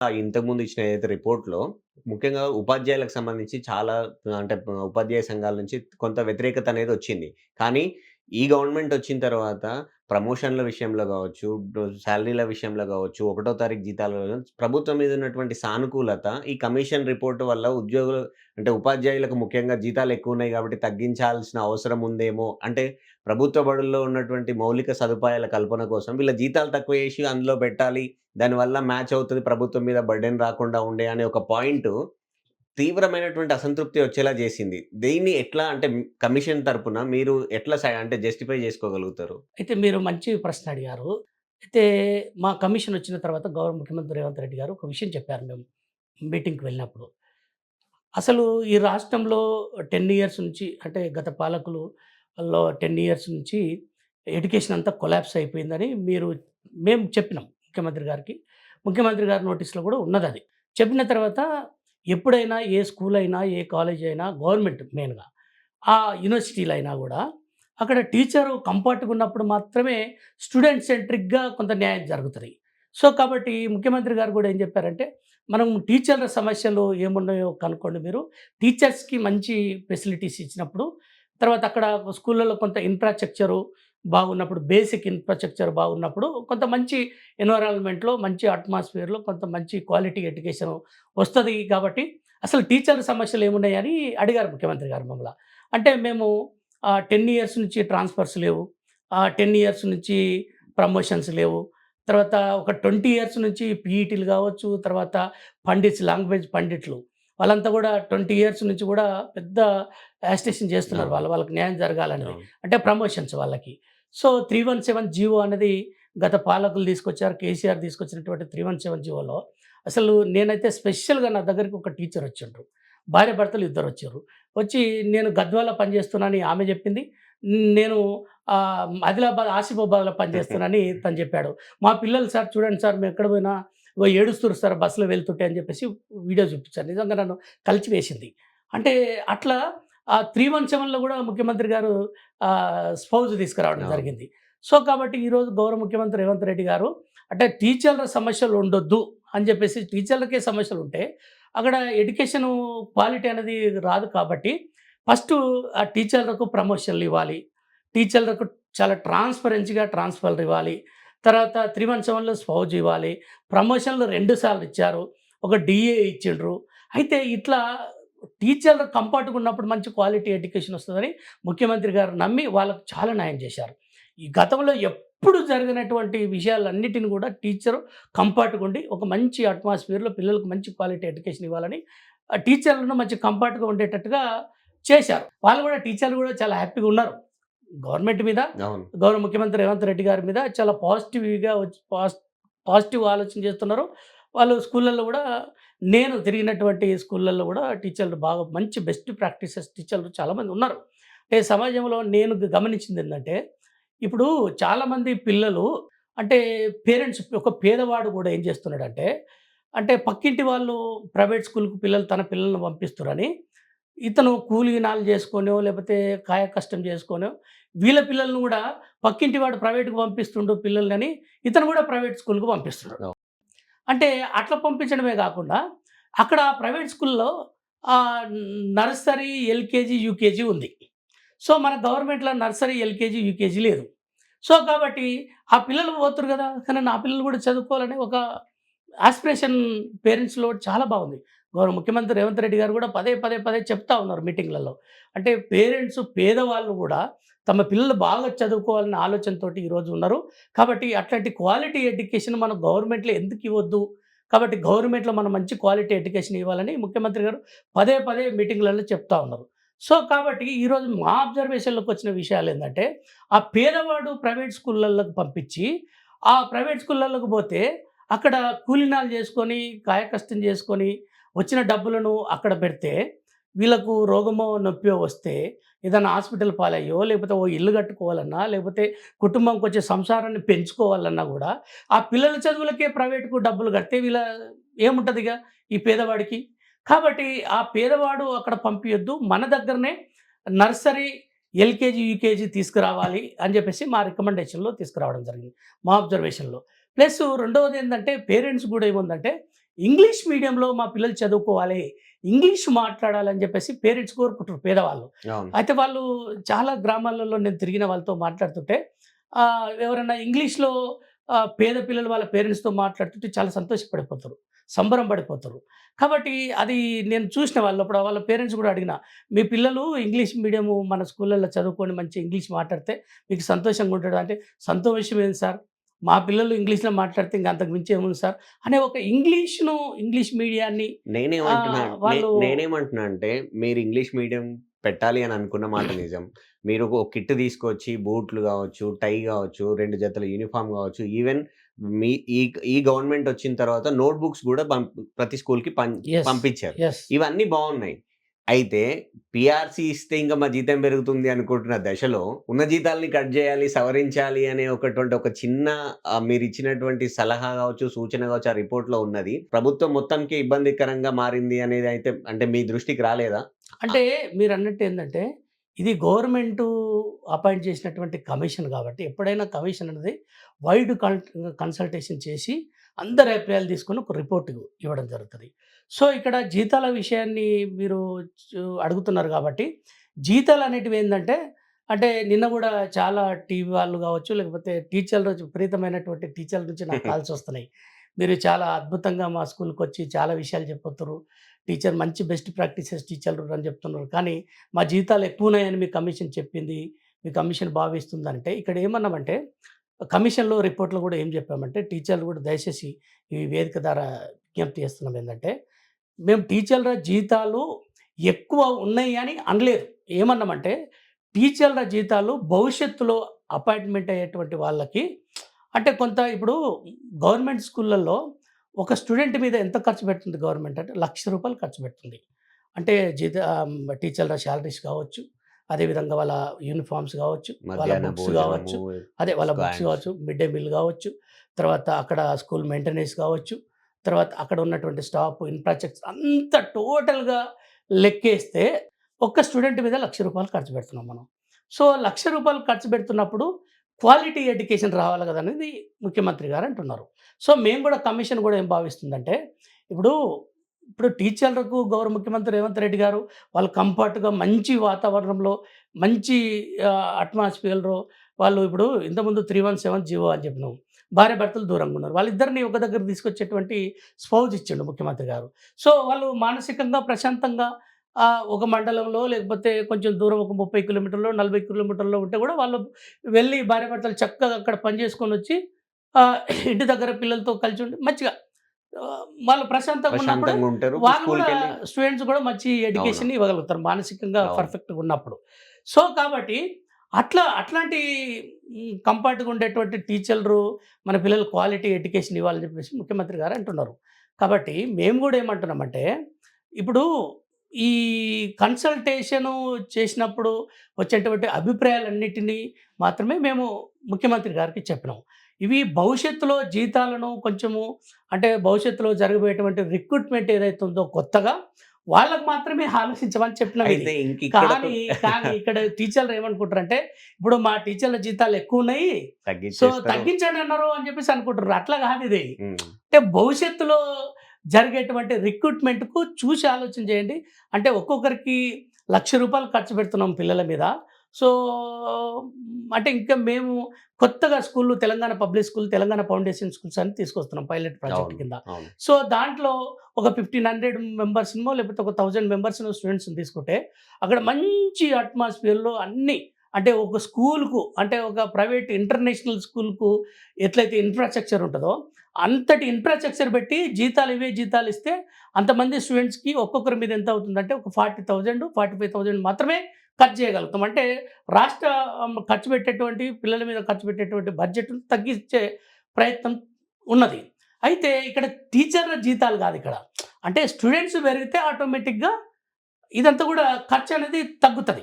ఇంతకుముందు ఇచ్చిన ఏదైతే రిపోర్ట్‌లో ముఖ్యంగా ఉపాధ్యాయులకు సంబంధించి చాలా అంటే ఉపాధ్యాయ సంఘాల నుంచి కొంత వ్యతిరేకత అనేదొచ్చింది. కానీ ఈ గవర్నమెంట్ వచ్చిన తర్వాత ప్రమోషన్‌ల విషయంలో గావచ్చు, సాలరీల విషయంలో గావచ్చు, ఒకటో తారీఖు జీతాలు ప్రభుత్వం మీద ఉన్నటువంటి సానుకూలత ఈ కమిషన్ రిపోర్ట్ వల్ల ఉద్యోగులు అంటే ఉపాధ్యాయులకు ముఖ్యంగా జీతాలు ఎక్కువున్నాయి గాబట్టి తగ్గించాల్సిన అవసరం ఉందేమో! అంటే ప్రభుత్వ బడుల్లో ఉన్నటువంటి మౌలిక సదుపాయాల కల్పన కోసం వీళ్ళ జీతాలు తక్కువ చేసి అందులో పెట్టాలి. దానివల్ల మ్యాచ్ అవుతది. ప్రభుత్వం మీద బర్డెన్ రాకుండా ఉండే అనే ఒక పాయింటు తీవ్రమైనటువంటి అసంతృప్తి వచ్చేలా చేసింది. దీన్ని ఎట్లా అంటే కమిషన్ తరపున మీరు ఎట్లా అంటే జస్టిఫై చేసుకోగలుగుతారు? అయితే మీరు మంచి ప్రశ్న అడిగారు. అయితే మా కమిషన్ వచ్చిన తర్వాత గౌరవ ముఖ్యమంత్రి రేవంత్ రెడ్డి గారు ఒక విషయం చెప్పారు మేము మీటింగ్‌కి వెళ్ళినప్పుడు. అసలు ఈ రాష్ట్రంలో 10 ఇయర్స్ నుంచి అంటే గత పాలకులలో 10 ఇయర్స్ నుంచి ఎడ్యుకేషన్ అంతా కొలాప్స్ అయిపోయిందని మేము చెప్పినాం ముఖ్యమంత్రి గారికి. ముఖ్యమంత్రి గారి నోటీస్‌లో కూడా ఉన్నదది. చెప్పిన తర్వాత ఎప్పుడైనా ఏ స్కూల్ అయినా, ఏ కాలేజ్ అయినా గవర్నమెంట్ మెయిన్‌గా ఆ యూనివర్సిటీలయినా గూడా, అక్కడ టీచరు కంఫర్ట్‌గా ఉన్నప్పుడు మాత్రమే స్టూడెంట్ సెంట్రిక్‌గా కొంత న్యాయం జరుగుతది. సో, కాబట్టి ముఖ్యమంత్రి గారు గూడా ఏం జెప్పారంటే, మనం టీచర్ల సమస్యలు ఏమున్నాయో కనుక్కోండి మీరు. టీచర్స్‌కి మంచి ఫెసిలిటీస్ ఇచ్చినప్పుడు, తర్వాత అక్కడ స్కూళ్ళలో కొంత ఇన్‌ఫ్రాస్ట్రక్చరు బాగున్నప్పుడు, బేసిక్ ఇన్‌ఫ్రాస్ట్రక్చర్ బాగున్నప్పుడు, కొంత మంచి ఎన్విరాన్మెంట్‌లో, మంచి అట్మాస్ఫియర్‌లో కొంత మంచి క్వాలిటీ ఎడ్యుకేషన్ వస్తది కాబట్టి, అసలు టీచర్ల సమస్యలు ఏమున్నాయని అడిగారు ముఖ్యమంత్రి గారు మమ్మల్ని. అంటే మేము 10 ఇయర్స్ నుంచి ట్రాన్స్‌ఫర్స్ లేవు. 10 ఇయర్స్ నుంచి ప్రమోషన్స్ లేవు. తర్వాత ఒక 20 ఇయర్స్ నుంచి పీఈటీలు గావచ్చు, తర్వాత పండిట్స్, లాంగ్వేజ్ పండిట్లు వాళ్ళంతా గూడా 20 ఇయర్స్ నుంచి గూడా పెద్ద యాజిటేషన్ చేస్తున్నారు. అవును. వాళ్ళకి న్యాయం జరగాలనేది. అవును. అంటే ప్రమోషన్స్ వాళ్ళకి. సో, 317 జీవో అనేది గత పాలకులు తీసుకొచ్చారు. కేసీఆర్ తీసుకొచ్చినటువంటి 317 జీవోలో అసలు నేనైతే స్పెషల్‌గా నా దగ్గరికి ఒక టీచర్ వచ్చిండ్రు. భార్యాభర్తలు ఇద్దరొచ్చారు. వచ్చి నేను గద్వాల పనిచేస్తున్నానని ఆమె జెప్పింది. నేను ఆసిఫాబాద్‌లో పనిచేస్తున్నానని తను జెప్పాడు. మా పిల్లలు సార్ చూడండి సార్ మేమెక్కడ పోయినా ఏడుస్తుర్రు సార్ బస్సులో వెళ్తుంటే అని జెప్పేసి వీడియో చూపించారు. నిజంగా నన్ను కలిచివేసింది. అంటే అట్లా 317లో గూడా ముఖ్యమంత్రి గారు స్పౌజ్ తీసుకురావడం అవును. జరిగింది. సో, కాబట్టి ఈరోజు గౌరవ ముఖ్యమంత్రి రేవంత్ రెడ్డి గారు అంటే టీచర్ల సమస్యలు ఉండొద్దు అని జెప్పేసి టీచర్లకే సమస్యలుంటే అక్కడ ఎడ్యుకేషను క్వాలిటీ అనేది రాదు కాబట్టి, ఫస్టు ఆ టీచర్లకు ప్రమోషన్‌లివ్వాలి. టీచర్లకు చాలా ట్రాన్స్‌పరెన్సీగా ట్రాన్స్‌ఫర్‌లు ఇవ్వాలి. తర్వాత 317లో స్పౌజ్ ఇవ్వాలి. ప్రమోషన్‌లు 2 సార్లు ఇచ్చారు. ఒక డీఏ ఇచ్చిండ్రు. అయితే ఇట్లా టీచర్లు కంఫర్ట్‌గా ఉన్నప్పుడు మంచి క్వాలిటీ ఎడ్యుకేషన్ వస్తదని ముఖ్యమంత్రి గారు నమ్మి వాళ్ళకి చాలా న్యాయం చేశారు. ఈ గతంలో ఎప్పుడు జరగనటువంటి విషయాలన్నిటిని కూడా టీచరు కంఫర్ట్‌గా ఉండి ఒక మంచి అట్మాస్ఫియర్‌లో పిల్లలకు మంచి క్వాలిటీ ఎడ్యుకేషన్ ఇవ్వాలని టీచర్లను మంచి కంఫర్ట్‌గా ఉండేటట్టుగా చేశారు. వాళ్ళు కూడా టీచర్లు కూడా చాలా హ్యాపీగా ఉన్నారు. గవర్నమెంట్ మీద, అవును. గౌరవ ముఖ్యమంత్రి రేవంత్ రెడ్డి గారి మీద చాలా పాజిటివ్‌గా వచ్చి పాజిటివ్ ఆలోచన చేస్తున్నారు. వాళ్ళు స్కూళ్ళల్లో గూడా నేను తిరిగినటువంటి స్కూళ్ళల్లో గూడా టీచర్లు బాగా మంచి బెస్ట్ ప్రాక్టీసెస్ టీచర్లు చాలామంది ఉన్నారు. అంటే సమాజంలో నేను గమనించిందేంటంటే, ఇప్పుడు చాలామంది పిల్లలు అంటే పేరెంట్స్ ఒక పేదవాడు గూడా ఏం చేస్తున్నాడంటే, అంటే పక్కింటి వాళ్ళు ప్రైవేట్ స్కూల్‌కి తన పిల్లల్ని పంపిస్తుర్రని, ఇతను కూలీనాలు చేసుకొనో, లేపోతే కాయ కష్టం చేసుకొనో, వీళ్ళ పిల్లల్ని గూడా పక్కింటి వాడు ప్రైవేట్‌కి పంపిస్తుండు పిల్లల్ని, ఇతను గూడా ప్రైవేట్ స్కూల్‌కి పంపిస్తున్నాడు. అవును. అంటే అట్లా పంపించడమే గాకుండా, అక్కడ ప్రైవేట్ స్కూల్‌లో ఆహ్, నర్సరీ, ఎల్‌కేజీ, యూకేజీ ఉంది. సో, మన గవర్నమెంట్‌లో నర్సరీ, ఎల్‌కేజీ, యూకేజీ లేదు. సో, కాబట్టి ఆ పిల్లలు పోతుర్రు గదా! కానీ నా పిల్లలు గూడా చదువుకోవాలని ఒక యాస్పిరేషన్ పేరెంట్స్‌లో చాలా బాగుంది. గౌరవ ముఖ్యమంత్రి రేవంత్ రెడ్డి గారు గూడా పదే చెప్తా ఉన్నారు మీటింగ్‌లలో. అంటే పేరెంట్స్ పేదవాళ్ళు గూడా తమ పిల్లలు బాగా చదువుకోవాలనే ఆలోచనతోటి ఈరోజు ఉన్నారు. కాబట్టి అట్లాంటి క్వాలిటీ ఎడ్యుకేషన్ మనం గవర్నమెంట్‌లో ఎందుకు ఇవ్వొద్దు? కాబట్టి గవర్నమెంట్‌లో మనం మంచి క్వాలిటీ ఎడ్యుకేషన్ ఇవ్వాలని ముఖ్యమంత్రి గారు పదే మీటింగ్‌లలో చెప్తా ఉన్నారు. సో, కాబట్టి ఈరోజు మా అబ్జర్వేషన్‌లోకొచ్చిన విషయాలేందంటే, ఆ పేదవాడు ప్రైవేట్ స్కూళ్ళలోకి పంపించి, ఆ ప్రైవేట్ స్కూళ్ళలోకి పోతే అక్కడ కూలీనాలు చేసుకొని, కాయకష్టం చేసుకొని, వచ్చిన డబ్బులను అక్కడ పెడితే, వీళ్ళకు రోగమో, నొప్పో వస్తే ఏదైనా హాస్పిటల్ పాలయ్యో, లేకపోతే ఓ ఇల్లు కట్టుకోవాలన్నా, లేకపోతే కుటుంబంకొచ్చే సంసారాన్ని పెంచుకోవాలన్నా గూడా, ఆ పిల్లల చదువులకే ప్రైవేట్‌కు డబ్బులు కడితే ఏముంటదిగ ఈ పేదవాడికి? కాబట్టి ఆ పేదవాడు అక్కడ పంపియొద్దు. మన దగ్గరనే నర్సరీ, ఎల్‌కేజీ, యూకేజీ తీసుకురావాలి అని జెప్పేసి మా రికమెండేషన్‌లో తీసుకురావడం జరిగింది. మా అబ్జర్వేషన్‌లో. ప్లస్ రెండవదేందంటే పేరెంట్స్ గూడా ఏముందంటే, ఇంగ్లీష్ మీడియంలో మా పిల్లలు చదువుకోవాలి, ఇంగ్లీష్ మాట్లాడాలని చెప్పేసి పేరెంట్స్ కోరుకుంటారు పేదవాళ్ళు. అవును. అయితే వాళ్ళు చాలా గ్రామాలలో నేను తిరిగిన వాళ్ళతో మాట్లాడుతుంటే ఎవరైనా ఇంగ్లీష్‌లో పేద పిల్లలు వాళ్ళ పేరెంట్స్‌తో మాట్లాడుతుంటే చాలా సంతోషపడిపోతారు. సంబరం పడిపోతారు. కాబట్టి అది నేను చూసిన వాళ్ళప్పుడు వాళ్ళ పేరెంట్స్ కూడా అడిగిన, "మీ పిల్లలు ఇంగ్లీష్ మీడియము మన స్కూళ్ళల్లో చదువుకొని మంచి ఇంగ్లీష్ మాట్లాడితే మీకు సంతోషంగా ఉంటదా?" అంటే, "సంతోషం ఏంది సార్? మా పిల్లలు ఇంగ్లీష్‌లో మాట్లాడితే ఇంక అంతకు మించి ఏముంది సార్" అనే ఒక ఇంగ్లీష్ మీడియాన్ని నేనేమంటున్నా వాళ్ళు నేనేమంటున్నా అంటే, మీరు ఇంగ్లీష్ మీడియం పెట్టాలి అని అనుకున్న మాట నిజం. మీరు ఒక కిట్ తీసుకొచ్చి బూట్లు గావచ్చు, టై గావచ్చు, 2 జతల యూనిఫార్మ్ గావచ్చు, ఈవెన్ మీ ఈ ఈ గవర్నమెంట్ వచ్చిన తర్వాత నోట్ బుక్స్ గూడా ప్రతి స్కూల్‌కి యెస్. పంపించారు. యెస్. ఇవన్నీ బావున్నాయి. అయితే పీఆర్‌సీ ఇస్తే ఇంక మా జీతం పెరుగుతుంది అనుకుంటున్న దశలో, ఉన్న జీతాల్ని కట్ జేయాలి, సవరించాలి అనే ఒక చిన్న మీరిచ్చినటువంటి సలహా గావచ్చు, సూచన గావచ్చు ఆ రిపోర్ట్‌లో ఉన్నది. ప్రభుత్వం మొత్తానికి ఇబ్బందికరంగా మారింది అనేదైతే అంటే మీ దృష్టికి రాలేదా? అంటే మీరన్నట్టేందంటే, ఇది గవర్నమెంటు అపాయింట్ చేసినటువంటి కమిషన్ గాబట్టి, ఎప్పుడైనా కమిషన్ అనేది వైడ్ కన్సల్టేషన్ చేసి, అందరి అభిప్రాయాలు తీసుకొని ఒక రిపోర్ట్ ఇవ్వడం జరుగుతది. సో, ఇక్కడ జీతాల విషయాన్ని మీరు అడుగుతున్నారు గాబట్టి, జీతాలనేటివేందంటే, అంటే నిన్న గూడా చాలా టీవీ వాళ్ళు గావచ్చు, లేకపోతే టీచర్లు విపరీతమైనటువంటి టీచర్ల నుంచి నాకు కాల్సొస్తున్నాయి. మీరు చాలా అద్భుతంగా మా స్కూల్‌కొచ్చి చాలా విషయాలు చెప్పుతుర్రు. టీచర్ మంచి బెస్ట్ ప్రాక్టీసెస్ టీచర్లు అని చెప్తున్నారు. కానీ మా జీతాలు ఎక్కువున్నాయని మీ కమిషన్ చెప్పింది. మీ కమిషన్ భావిస్తుందంటే ఇక్కడ ఏమన్నామంటే కమిషన్‌లో రిపోర్ట్‌లో కూడా ఏం చెప్పామంటే టీచర్లు కూడా దయచేసి ఈ వేదిక ద్వారా విజ్ఞప్తి చేస్తున్నాం ఏందంటే, మేము టీచర్ల జీతాలు ఎక్కువ ఉన్నాయి అని అనలేదు. ఏమన్నామంటే టీచర్ల జీతాలు భవిష్యత్తులో అపాయింట్‌మెంట్ అయ్యేటువంటి వాళ్ళకి అంటే కొంత ఇప్పుడు గవర్నమెంట్ స్కూళ్ళల్లో ఒక స్టూడెంట్ మీద ఎంత ఖర్చు పెడుతుంది గవర్నమెంట్ అంటే రూ. 1,00,000 ఖర్చు పెడుతుంది. అంటే టీచర్ల సాలరీస్ కావచ్చు, అదేవిధంగా వాళ్ళ యూనిఫార్మ్స్ కావచ్చు, వాళ్ళ మధ్యాహ్న బుక్స్ కావచ్చు, భోజనము, అదే వాళ్ళ బుక్స్ స్కాన్స్. కావచ్చు, మిడ్ డే మీల్ కావచ్చు, తర్వాత అక్కడ స్కూల్ మెయింటెనెన్స్ కావచ్చు, తర్వాత అక్కడ ఉన్నటువంటి స్టాఫ్, ఇన్‌ఫ్రాస్ట్రక్చర్ అంతా టోటల్‌గా లెక్కేస్తే ఒక్క స్టూడెంట్ మీద రూ. 1,00,000 ఖర్చు పెడుతున్నాం మనం. సో, రూ. 1,00,000 ఖర్చు పెడుతున్నప్పుడు క్వాలిటీ ఎడ్యుకేషన్ రావాలి గదనేది ముఖ్యమంత్రి గారు అంటున్నారు. సో, మేము గూడా కమిషన్ గూడా ఏం భావిస్తుందంటే, ఇప్పుడు, ఇప్పుడు టీచర్లకు గౌరవ ముఖ్యమంత్రి రేవంత్ రెడ్డి గారు వాళ్ళు కంఫర్ట్‌గా మంచి వాతావరణంలో, మంచి అట్మాస్ఫియర్‌లో వాళ్ళు ఇప్పుడు ఇంతకుముందు 317 జీవో అని చెప్పినాం. భార్యాభర్తలు దూరంగా ఉన్నారు. వాళ్ళిద్దరిని ఒక దగ్గరకు తీసుకొచ్చేటువంటి స్పౌజ్ ఇచ్చిండు ముఖ్యమంత్రి గారు. సో, వాళ్ళు మానసికంగా ప్రశాంతంగా ఒక మండలంలో లేకపోతే కొంచెం దూరం ఒక 30 కిలోమీటర్లో, 40 కిలోమీటర్లో ఉంటే గూడా వాళ్ళు వెళ్ళి భార్యాభర్తలు చక్కగా అక్కడ పని చేసుకొనొచ్చి ఆహ్, ఇంటి దగ్గర పిల్లలతో కలిసి ఉండి మంచిగా వాళ్ళు ప్రశాంతంగున్నప్పుడు ప్రశాంతంగా ఉంటారు. వాళ్ళు గూడా స్కూల్‌కెళ్ళి స్టూడెంట్స్ గూడా మంచి అవును. ఎడ్యుకేషన్‌ని ఇవ్వగలుగుతారు మానసికంగా అవును. పర్ఫెక్ట్‌గున్నప్పుడు. సో, కాబట్టి అట్లాంటి కంఫర్ట్‌గా ఉండేటువంటి టీచర్లు మన పిల్లలు క్వాలిటీ ఎడ్యుకేషన్ ఇవ్వాలని జెప్పేసి ముఖ్యమంత్రి గారు అంటున్నారు. కాబట్టి మేము గూడా ఏమంటున్నామంటే, ఇప్పుడు ఈ కన్సల్టేషను చేసినప్పుడు వచ్చేటువంటి అభిప్రాయాలన్నిటిని మాత్రమే మేము ముఖ్యమంత్రి గారికి చెప్పినాం. ఇవి భవిష్యత్తులో జీతాలను కొంచెము అంటే భవిష్యత్తులో జరగబోయేటువంటి రిక్రూట్‌మెంట్ ఏదైతే ఉందో కొత్తగా వాళ్ళకి మాత్రమే ఆలోచించమని చెప్పినాం ఇది. అయితే ఇంకిక్కడతో కానీ ఇక్కడ టీచర్లు ఏమనుకుంటారంటే, ఇప్పుడు మా టీచర్ల జీతాలు ఎక్కువున్నాయి. సో, తగ్గిచ్చేస్తారు. తగ్గించండి అన్నారు అని చెప్పేసి అనుకుంటుర్రు. అట్లా కాదిది. హ్మ్. అంటే భవిష్యత్తులో జరిగేటువంటి రిక్రూట్‌మెంట్‌కు చూసి ఆలోచన చేయండి. అంటే ఒక్కొక్కరికి రూ. 1,00,000 ఖర్చు పెడుతున్నాం పిల్లల మీద. సో, అంటే ఇంకా మేము కొత్తగా స్కూల్‌లు Telangana public school, Telangana foundation schools అని తీసుకొస్తున్నాం పైలట్ ప్రాజెక్ట్ అవును. కింద. అవును. సో, దాంట్లో ఒక 1500 మెంబర్స్‌నో లేకపోతే ఒక 1000 మెంబర్స్‌నో స్టూడెంట్స్‌ని తీసుకుంటే అక్కడ మంచి అట్మాస్ఫియర్‌లో అన్నీ అంటే ఒక స్కూల్‌కు అంటే ఒక ప్రైవేట్ ఇంటర్నేషనల్ స్కూల్‌కు ఎట్లయితే ఇన్‌ఫ్రాస్ట్రక్చర్ ఉంటదో అంతటి ఇన్‌ఫ్రాస్ట్రక్చర్ పెట్టి జీతాలు ఇవే జీతాలిస్తే అంతమంది స్టూడెంట్స్‌కి ఒక్కొక్కరి మీద ఎంత అవుతుందంటే ఒక 40,000, 45,000 మాత్రమే ఖర్చు చేయగలుగుతాం. అంటే రాష్ట్ర ఖర్చు పెట్టేటువంటి పిల్లల మీద ఖర్చు పెట్టేటువంటి బడ్జెట్‌ను తగ్గించే ప్రయత్నం ఉన్నది. అయితే ఇక్కడ టీచర్ల జీతాలు గాదిక్కడ. అంటే స్టూడెంట్స్ పెరిగితే ఆటోమేటిక్‌గా ఇదంతా గూడా ఖర్చనేది తగ్గుతది.